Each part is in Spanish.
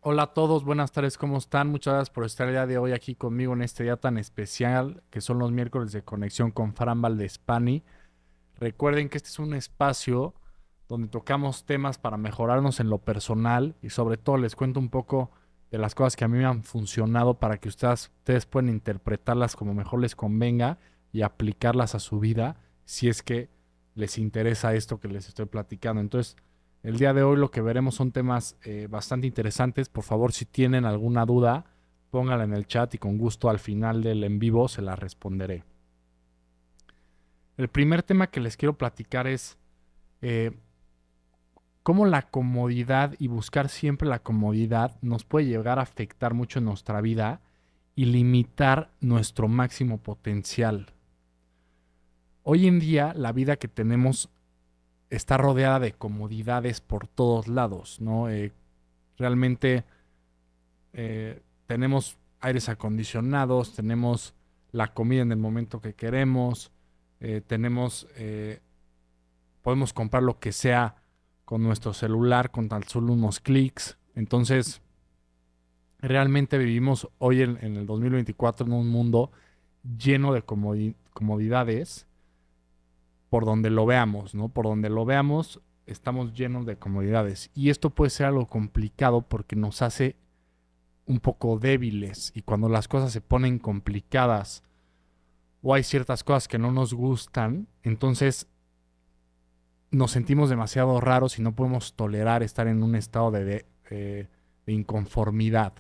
Hola a todos, buenas tardes, ¿cómo están? Muchas gracias por estar el día de hoy aquí conmigo en este día tan especial que son los miércoles de conexión con Fran Valdespani. Recuerden que este es un espacio donde tocamos temas para mejorarnos en lo personal y sobre todo les cuento un poco de las cosas que a mí me han funcionado para que ustedes puedan interpretarlas como mejor les convenga y aplicarlas a su vida si es que les interesa esto que les estoy platicando. Entonces, el día de hoy lo que veremos son temas bastante interesantes. Por favor, si tienen alguna duda, pónganla en el chat y con gusto al final del en vivo se la responderé. El primer tema que les quiero platicar es eh, cómo la comodidad y buscar siempre la comodidad nos puede llegar a afectar mucho en nuestra vida y limitar nuestro máximo potencial. Hoy en día la vida que tenemos está rodeada de comodidades por todos lados, ¿no? Realmente tenemos aires acondicionados, tenemos la comida en el momento que queremos, podemos comprar lo que sea con nuestro celular con tan solo unos clics. Entonces, realmente vivimos hoy en el 2024 en un mundo lleno de comodidades por donde lo veamos, ¿no? Por donde lo veamos, estamos llenos de comodidades. Y esto puede ser algo complicado porque nos hace un poco débiles. Y cuando las cosas se ponen complicadas o hay ciertas cosas que no nos gustan, entonces nos sentimos demasiado raros y no podemos tolerar estar en un estado de inconformidad.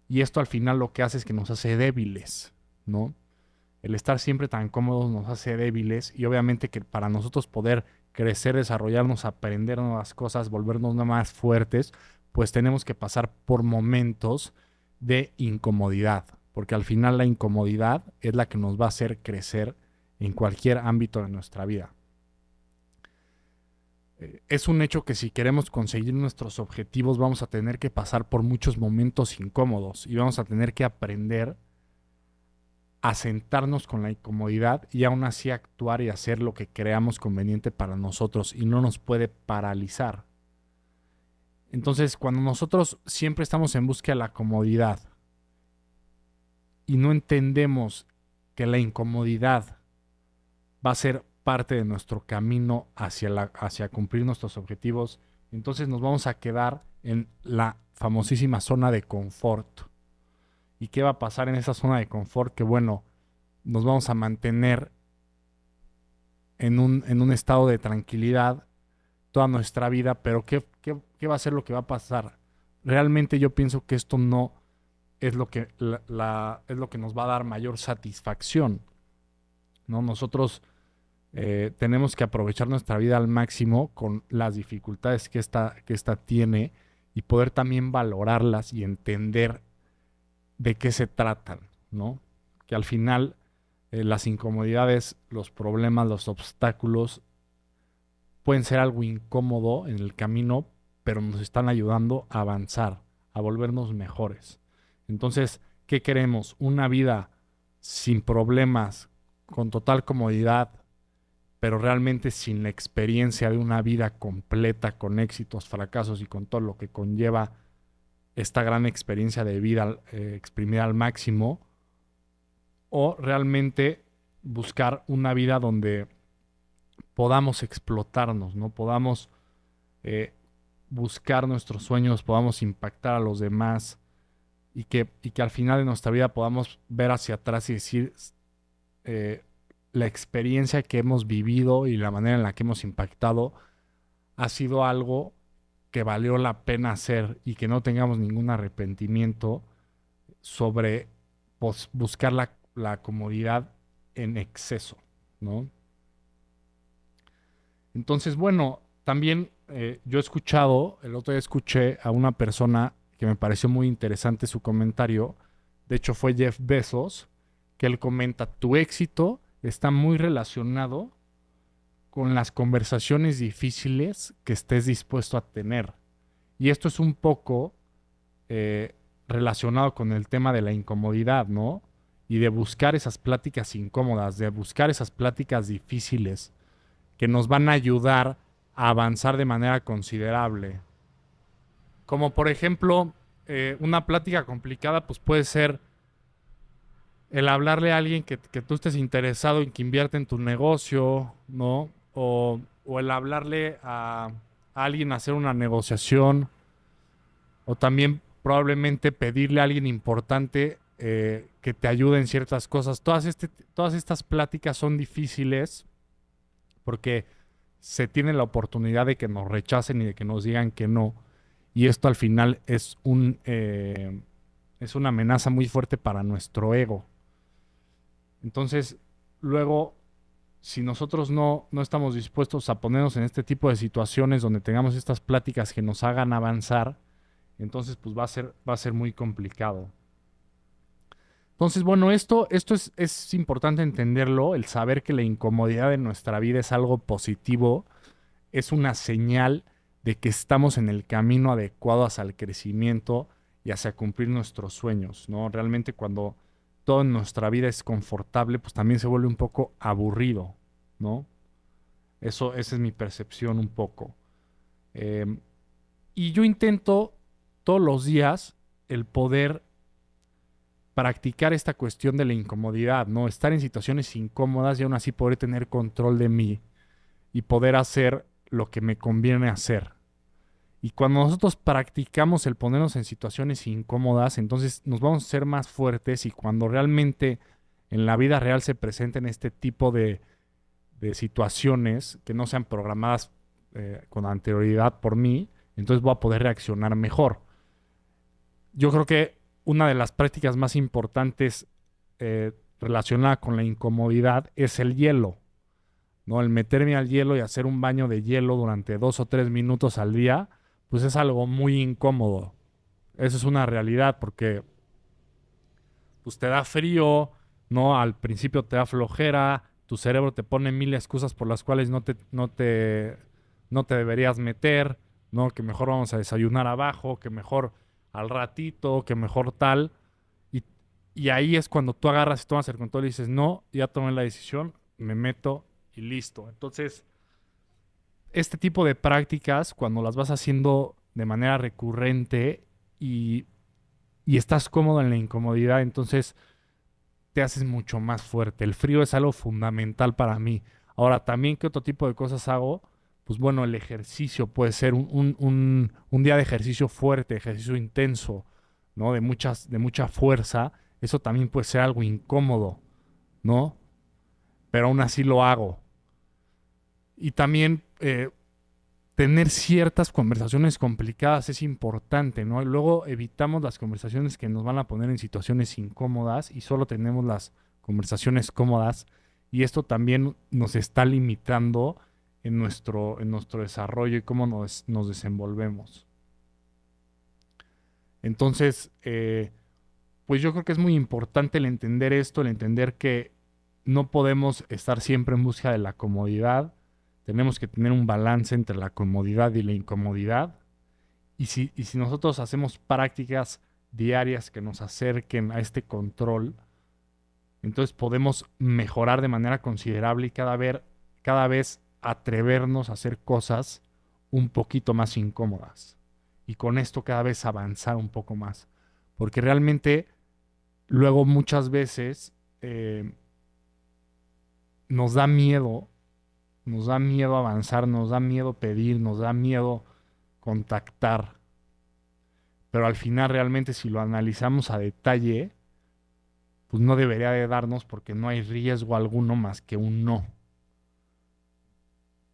Y esto al final lo que hace es que nos hace débiles, ¿no? El estar siempre tan cómodos nos hace débiles y obviamente que para nosotros poder crecer, desarrollarnos, aprender nuevas cosas, volvernos más fuertes, pues tenemos que pasar por momentos de incomodidad, porque al final la incomodidad es la que nos va a hacer crecer en cualquier ámbito de nuestra vida. Es un hecho que si queremos conseguir nuestros objetivos vamos a tener que pasar por muchos momentos incómodos y vamos a tener que aprender a sentarnos con la incomodidad y aún así actuar y hacer lo que creamos conveniente para nosotros y no nos puede paralizar. Entonces, cuando nosotros siempre estamos en búsqueda de la comodidad y no entendemos que la incomodidad va a ser parte de nuestro camino hacia cumplir nuestros objetivos, entonces nos vamos a quedar en la famosísima zona de confort. ¿Y qué va a pasar en esa zona de confort? Que bueno, nos vamos a mantener en un estado de tranquilidad toda nuestra vida, pero ¿qué va a ser lo que va a pasar? Realmente yo pienso que esto no es lo que, es lo que nos va a dar mayor satisfacción, ¿no? Nosotros tenemos que aprovechar nuestra vida al máximo con las dificultades que esta tiene y poder también valorarlas y entender de qué se tratan, ¿no? Que al final las incomodidades, los problemas, los obstáculos pueden ser algo incómodo en el camino, pero nos están ayudando a avanzar, a volvernos mejores. Entonces, ¿qué queremos? Una vida sin problemas, con total comodidad, pero realmente sin la experiencia de una vida completa, con éxitos, fracasos y con todo lo que conlleva esta gran experiencia de vida exprimida al máximo, o realmente buscar una vida donde podamos explotarnos, ¿no? Podamos eh, buscar nuestros sueños, podamos impactar a los demás y que al final de nuestra vida podamos ver hacia atrás y decir eh, la experiencia que hemos vivido y la manera en la que hemos impactado ha sido algo que valió la pena hacer y que no tengamos ningún arrepentimiento sobre pues, buscar la comodidad en exceso, ¿no? Entonces, bueno, también yo he escuchado, el otro día escuché a una persona que me pareció muy interesante su comentario, de hecho fue Jeff Bezos, que él comenta, tu éxito está muy relacionado con las conversaciones difíciles que estés dispuesto a tener. Y esto es un poco eh, relacionado con el tema de la incomodidad, ¿no? Y de buscar esas pláticas incómodas, de buscar esas pláticas difíciles que nos van a ayudar a avanzar de manera considerable. Como por ejemplo, una plática complicada, pues puede ser el hablarle a alguien que tú estés interesado en que invierta en tu negocio, ¿no? O el hablarle a alguien a hacer una negociación, o también probablemente pedirle a alguien importante que te ayude en ciertas cosas. Todas estas pláticas son difíciles porque se tiene la oportunidad de que nos rechacen y de que nos digan que no. Y esto al final es una amenaza muy fuerte para nuestro ego. Entonces, luego, si nosotros no estamos dispuestos a ponernos en este tipo de situaciones donde tengamos estas pláticas que nos hagan avanzar, entonces pues va a ser muy complicado. Entonces, bueno, esto es importante entenderlo, el saber que la incomodidad en nuestra vida es algo positivo, es una señal de que estamos en el camino adecuado hacia el crecimiento y hacia cumplir nuestros sueños, ¿no? Realmente cuando todo en nuestra vida es confortable, pues también se vuelve un poco aburrido, ¿no? Esa es mi percepción un poco. Eh, y yo intento todos los días el poder practicar esta cuestión de la incomodidad, ¿no? Estar en situaciones incómodas y aún así poder tener control de mí y poder hacer lo que me conviene hacer. Y cuando nosotros practicamos el ponernos en situaciones incómodas, entonces nos vamos a ser más fuertes y cuando realmente en la vida real se presenten este tipo de situaciones que no sean programadas con anterioridad por mí, entonces voy a poder reaccionar mejor. Yo creo que una de las prácticas más importantes relacionada con la incomodidad es el hielo, ¿no? El meterme al hielo y hacer un baño de hielo durante 2 o 3 minutos al día, pues es algo muy incómodo. Eso es una realidad porque pues te da frío, ¿no? Al principio te da flojera, tu cerebro te pone mil excusas por las cuales no te deberías meter, ¿no? Que mejor vamos a desayunar abajo, que mejor al ratito, que mejor tal. Y, y ahí es cuando tú agarras y tomas el control y dices, no, ya tomé la decisión, me meto y listo. Entonces, este tipo de prácticas, cuando las vas haciendo de manera recurrente y, y estás cómodo en la incomodidad, entonces te haces mucho más fuerte. El frío es algo fundamental para mí. Ahora, también, ¿qué otro tipo de cosas hago? Pues bueno, el ejercicio puede ser un día de ejercicio fuerte, ejercicio intenso, ¿no? De mucha fuerza. Eso también puede ser algo incómodo, ¿no? Pero aún así lo hago. Y también tener ciertas conversaciones complicadas es importante, ¿no? Y luego evitamos las conversaciones que nos van a poner en situaciones incómodas y solo tenemos las conversaciones cómodas y esto también nos está limitando en nuestro desarrollo y cómo nos desenvolvemos. Entonces, pues yo creo que es muy importante el entender esto, el entender que no podemos estar siempre en busca de la comodidad, tenemos que tener un balance entre la comodidad y la incomodidad. Y si nosotros hacemos prácticas diarias que nos acerquen a este control, entonces podemos mejorar de manera considerable y cada vez atrevernos a hacer cosas un poquito más incómodas. Y con esto cada vez avanzar un poco más. Porque realmente luego muchas veces nos da miedo, nos da miedo avanzar, nos da miedo pedir, nos da miedo contactar. Pero al final realmente si lo analizamos a detalle, pues no debería de darnos porque no hay riesgo alguno más que un no.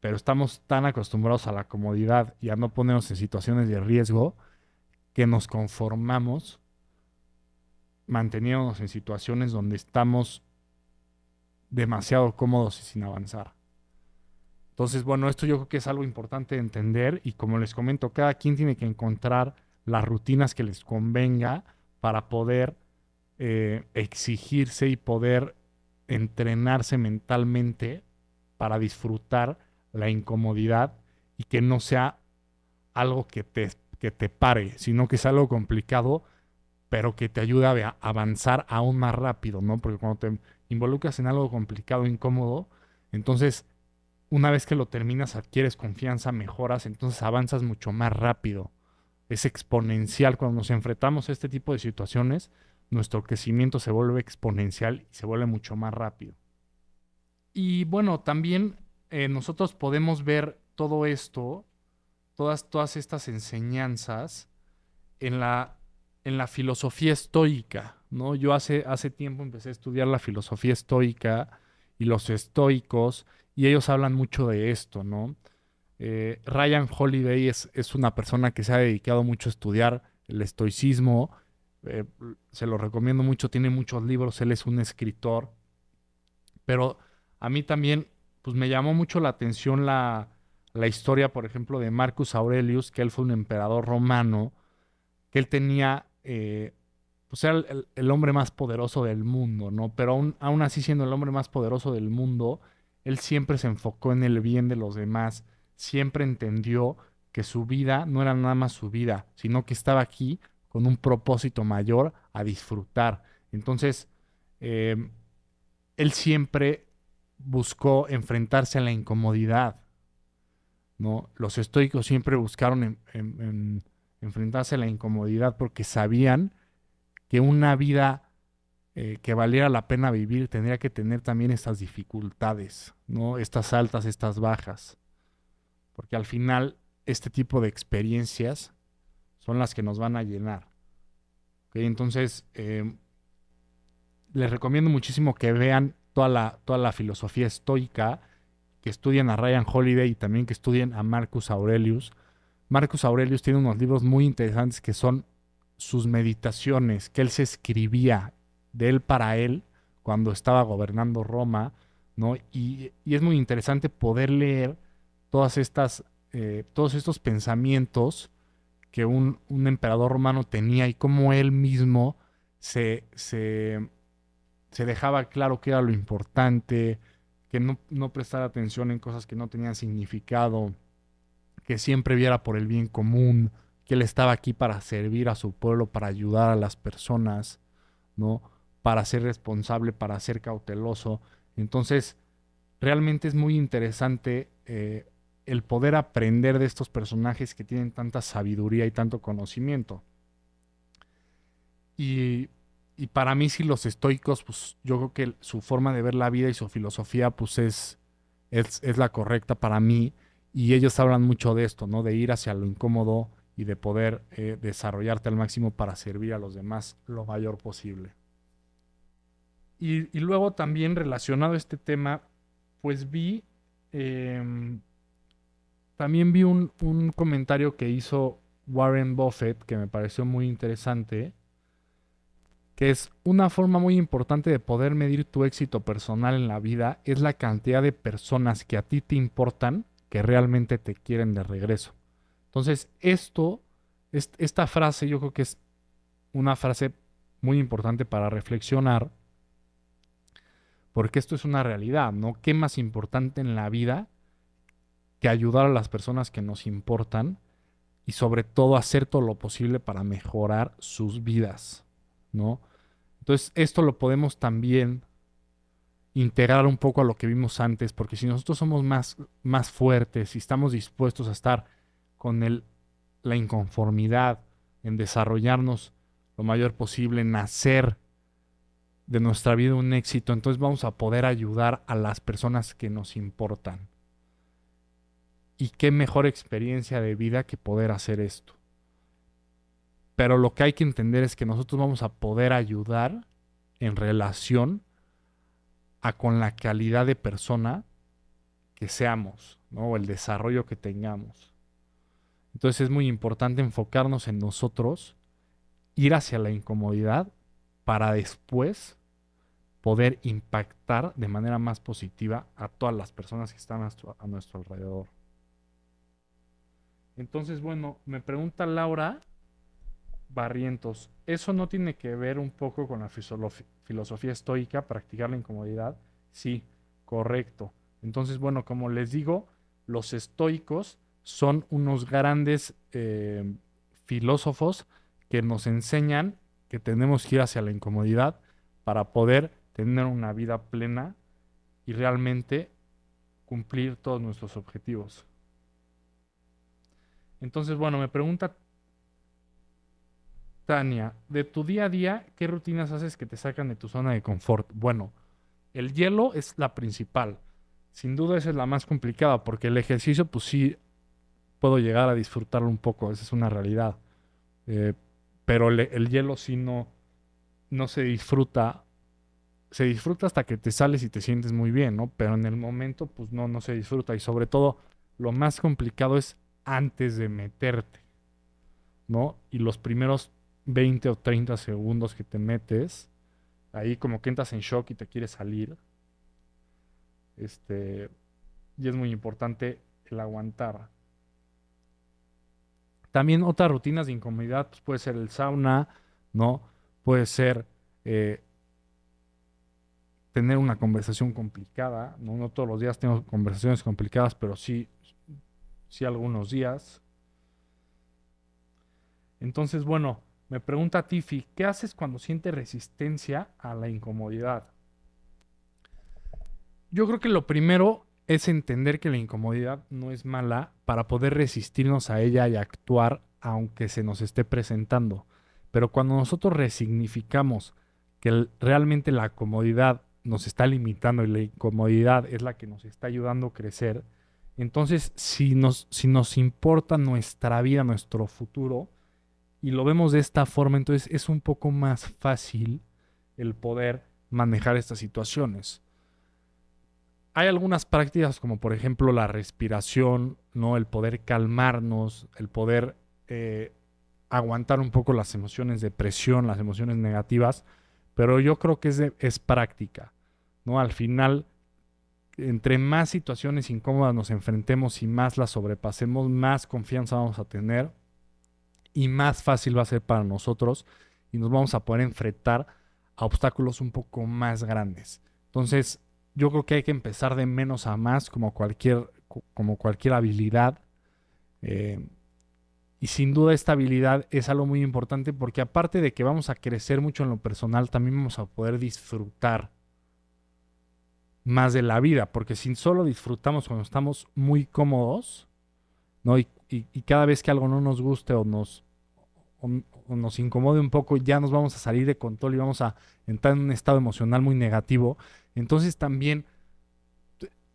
Pero estamos tan acostumbrados a la comodidad y a no ponernos en situaciones de riesgo que nos conformamos manteniéndonos en situaciones donde estamos demasiado cómodos y sin avanzar. Entonces, bueno, esto yo creo que es algo importante de entender y como les comento, cada quien tiene que encontrar las rutinas que les convenga para poder exigirse y poder entrenarse mentalmente para disfrutar la incomodidad y que no sea algo que te pare, sino que es algo complicado, pero que te ayuda a avanzar aún más rápido, ¿no? Porque cuando te involucras en algo complicado, incómodo, entonces una vez que lo terminas adquieres confianza, mejoras, entonces avanzas mucho más rápido, es exponencial. Cuando nos enfrentamos a este tipo de situaciones, nuestro crecimiento se vuelve exponencial y se vuelve mucho más rápido. Y bueno, también nosotros podemos ver todo esto, todas estas enseñanzas en la filosofía estoica, ¿no? Yo hace tiempo empecé a estudiar la filosofía estoica y los estoicos, y ellos hablan mucho de esto, ¿no? Ryan Holiday es una persona que se ha dedicado mucho a estudiar el estoicismo, eh, se lo recomiendo mucho, tiene muchos libros, él es un escritor, pero a mí también, pues me llamó mucho la atención la historia, por ejemplo, de Marcus Aurelius, que él fue un emperador romano, que él tenía, pues era el hombre más poderoso del mundo, ¿no? Pero aún así siendo el hombre más poderoso del mundo, él siempre se enfocó en el bien de los demás, siempre entendió que su vida no era nada más su vida, sino que estaba aquí con un propósito mayor a disfrutar. Entonces, eh, él siempre buscó enfrentarse a la incomodidad, ¿no? Los estoicos siempre buscaron enfrentarse a la incomodidad porque sabían que una vida que valiera la pena vivir tendría que tener también estas dificultades, ¿no? Estas altas, estas bajas, porque al final este tipo de experiencias son las que nos van a llenar. ¿Ok? Entonces, les recomiendo muchísimo que vean toda la filosofía estoica, que estudien a Ryan Holiday y también que estudien a Marcus Aurelius. Marcus Aurelius tiene unos libros muy interesantes que son sus meditaciones, que él se escribía de él para él cuando estaba gobernando Roma, ¿no? Y es muy interesante poder leer todos estos pensamientos que un emperador romano tenía y cómo él mismo se, se, se dejaba claro que era lo importante, que no prestara atención en cosas que no tenían significado, que siempre viera por el bien común, que él estaba aquí para servir a su pueblo, para ayudar a las personas, ¿no? Para ser responsable, para ser cauteloso. Entonces, realmente es muy interesante el poder aprender de estos personajes que tienen tanta sabiduría y tanto conocimiento. Y, y para mí, si los estoicos, pues yo creo que su forma de ver la vida y su filosofía, pues es la correcta para mí. Y ellos hablan mucho de esto, ¿no? De ir hacia lo incómodo y de poder desarrollarte al máximo para servir a los demás lo mayor posible. Y luego también relacionado a este tema, pues em, también vi un comentario que hizo Warren Buffett que me pareció muy interesante, que es una forma muy importante de poder medir tu éxito personal en la vida, es la cantidad de personas que a ti te importan, que realmente te quieren de regreso. Entonces, esta frase yo creo que es una frase muy importante para reflexionar, porque esto es una realidad, ¿no? ¿Qué más importante en la vida que ayudar a las personas que nos importan y sobre todo hacer todo lo posible para mejorar sus vidas, ¿no? Entonces, esto lo podemos también integrar un poco a lo que vimos antes, porque si nosotros somos más fuertes y estamos dispuestos a estar con la inconformidad, en desarrollarnos lo mayor posible, en hacer de nuestra vida un éxito, entonces vamos a poder ayudar a las personas que nos importan. Y qué mejor experiencia de vida que poder hacer esto. Pero lo que hay que entender es que nosotros vamos a poder ayudar en relación a con la calidad de persona que seamos, ¿no? O el desarrollo que tengamos. Entonces es muy importante enfocarnos en nosotros, ir hacia la incomodidad para después poder impactar de manera más positiva a todas las personas que están a nuestro alrededor. Entonces, bueno, me pregunta Laura Barrientos, ¿eso no tiene que ver un poco con la filosofía estoica, practicar la incomodidad? Sí, correcto. Entonces, bueno, como les digo, los estoicos son unos grandes filósofos que nos enseñan que tenemos que ir hacia la incomodidad para poder tener una vida plena y realmente cumplir todos nuestros objetivos. Entonces, bueno, me pregunta Tania, de tu día a día, ¿qué rutinas haces que te sacan de tu zona de confort? Bueno, el hielo es la principal. Sin duda esa es la más complicada porque el ejercicio, pues sí, puedo llegar a disfrutarlo un poco, esa es una realidad. Eh, pero el hielo sí no se disfruta. Se disfruta hasta que te sales y te sientes muy bien, ¿no? Pero en el momento, pues no se disfruta. Y sobre todo, lo más complicado es antes de meterte, ¿no? Y los primeros 20 o 30 segundos que te metes, ahí como que entras en shock y te quieres salir. Este, y es muy importante el aguantar. También otras rutinas de incomodidad, pues puede ser el sauna, ¿no? Puede ser eh, tener una conversación complicada, ¿no? No todos los días tengo conversaciones complicadas, pero sí algunos días. Entonces, bueno, me pregunta Tiffy, ¿qué haces cuando sientes resistencia a la incomodidad? Yo creo que lo primero es entender que la incomodidad no es mala para poder resistirnos a ella y actuar aunque se nos esté presentando. Pero cuando nosotros resignificamos que realmente la comodidad nos está limitando y la incomodidad es la que nos está ayudando a crecer, entonces si nos importa nuestra vida, nuestro futuro, y lo vemos de esta forma, entonces es un poco más fácil el poder manejar estas situaciones. Hay algunas prácticas como por ejemplo la respiración, ¿no? El poder calmarnos, el poder eh, aguantar un poco las emociones de presión, las emociones negativas, pero yo creo que es práctica, ¿no? Al final, entre más situaciones incómodas nos enfrentemos y más las sobrepasemos, más confianza vamos a tener y más fácil va a ser para nosotros y nos vamos a poder enfrentar a obstáculos un poco más grandes. Entonces, yo creo que hay que empezar de menos a más como cualquier habilidad. eh, y sin duda esta habilidad es algo muy importante porque aparte de que vamos a crecer mucho en lo personal, también vamos a poder disfrutar más de la vida, porque si solo disfrutamos cuando estamos muy cómodos, ¿no? Y cada vez que algo no nos guste o, o nos incomode un poco, ya nos vamos a salir de control y vamos a entrar en un estado emocional muy negativo. Entonces también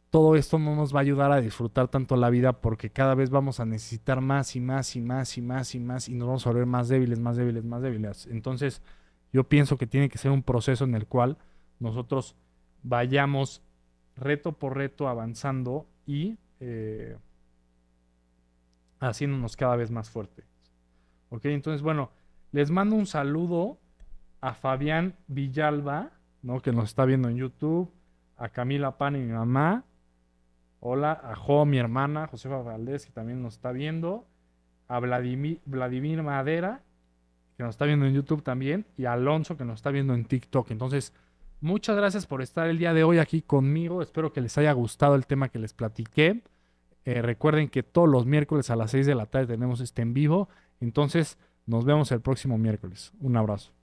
todo esto no nos va a ayudar a disfrutar tanto la vida porque cada vez vamos a necesitar más y más y más y más y más y nos vamos a volver más débiles, más débiles, más débiles. Entonces yo pienso que tiene que ser un proceso en el cual nosotros vayamos reto por reto avanzando y haciéndonos cada vez más fuerte. Ok, entonces bueno, les mando un saludo a Fabián Villalba, ¿no? Que nos está viendo en YouTube, a Camila Pan y mi mamá, hola, a Jo, mi hermana, Josefa Valdés, que también nos está viendo, a Vladimir Madera, que nos está viendo en YouTube también, y a Alonso, que nos está viendo en TikTok. Entonces, muchas gracias por estar el día de hoy aquí conmigo. Espero que les haya gustado el tema que les platiqué. Recuerden que todos los miércoles a las 6 de la tarde tenemos este en vivo. Entonces, nos vemos el próximo miércoles. Un abrazo.